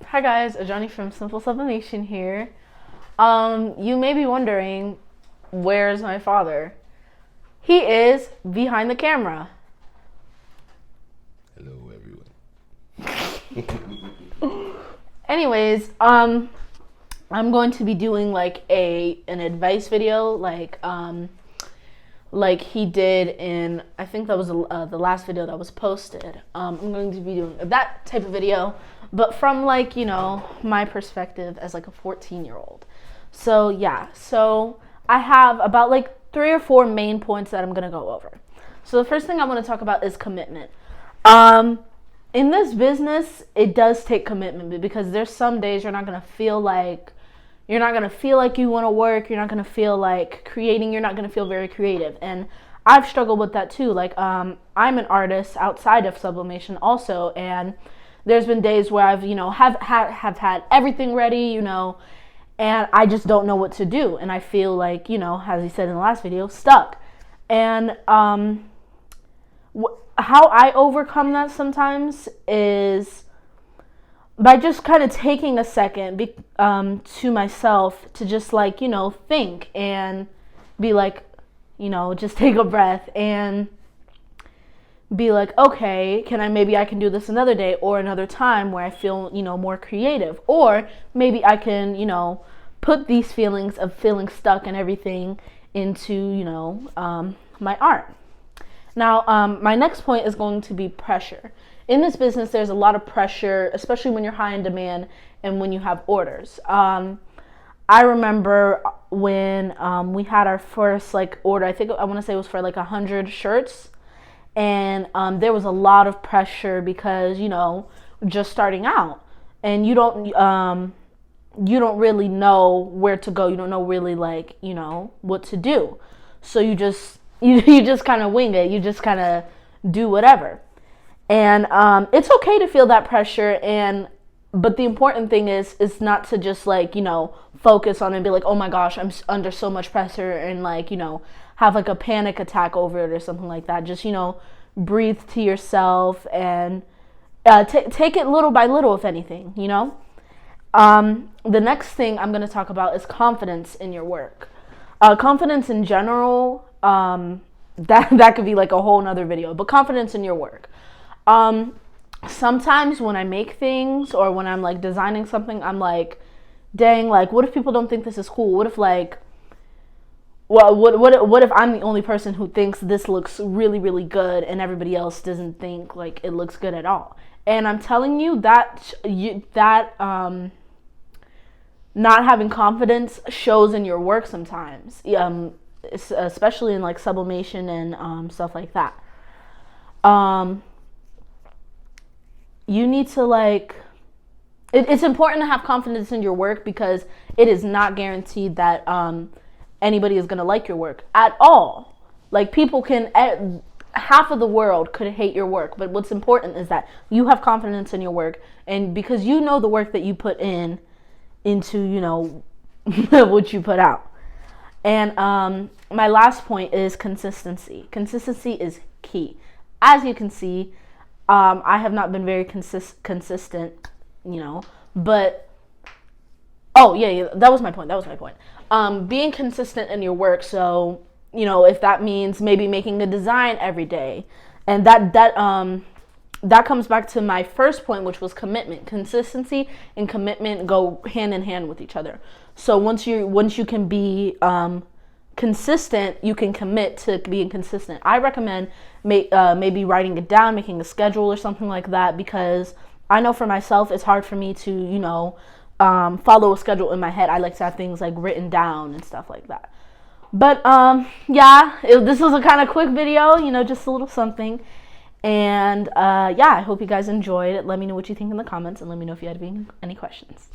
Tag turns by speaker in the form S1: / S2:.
S1: Hi guys, Ajani from Simple Sublimation here. You may be wondering, where's my father? He is behind the camera.
S2: Hello, everyone.
S1: Anyways, I'm going to be doing like an advice video, like he did in, I think that was the last video that was posted. I'm going to be doing that type of video, but from like, my perspective as like a 14-year-old. So yeah, so I have about like 3 or 4 main points that I'm going to go over. So the first thing I want to talk about is commitment. In this business, it does take commitment because there's some days you're not going to feel like you want to work. You're not going to feel like creating. You're not going to feel very creative. And I've struggled with that too. Like, I'm an artist outside of sublimation also. And there's been days where I've, have had everything ready, and I just don't know what to do. And I feel like, as he said in the last video, stuck. And, how I overcome that sometimes is by just kind of taking a second to myself to just like, think and be like, just take a breath and be like, okay, maybe I can do this another day or another time where I feel, more creative, or maybe I can, put these feelings of feeling stuck and everything into, my art. Now, my next point is going to be pressure. In this business, there's a lot of pressure, especially when you're high in demand and when you have orders. I remember when we had our first order. I want to say it was for 100 shirts, and there was a lot of pressure because just starting out, and you don't really know where to go. You don't know really what to do, so you just kind of wing it. You just kind of do whatever. And it's okay to feel that pressure, but the important thing is not to just focus on it and be like, oh my gosh, I'm under so much pressure, and have a panic attack over it or something like that. Just breathe to yourself and take it little by little, if anything. The next thing I'm going to talk about is confidence in your work. Confidence in general. That could be a whole nother video, but confidence in your work. Sometimes when I make things or when I'm designing something, I'm like, dang, what if people don't think this is cool? What if what if I'm the only person who thinks this looks really, really good and everybody else doesn't think it looks good at all? And I'm telling you that not having confidence shows in your work sometimes, especially in sublimation and stuff like that. You need to it's important to have confidence in your work because it is not guaranteed that anybody is going to like your work at all. People can, half of the world could hate your work, but what's important is that you have confidence in your work, and because the work that you put into what you put out. And my last point is consistency. Consistency is key. As you can see, I have not been very consistent, but that was my point. Being consistent in your work. So, if that means maybe making a design every day, and that comes back to my first point, which was commitment. Consistency and commitment go hand in hand with each other. So once you can be consistent, you can commit to being consistent. I recommend maybe writing it down, making a schedule or something like that, because I know for myself it's hard for me to follow a schedule in my head. I like to have things written down and stuff like that. But this was a kind of quick video, just a little something. And I hope you guys enjoyed it. Let me know what you think in the comments, and let me know if you had any questions.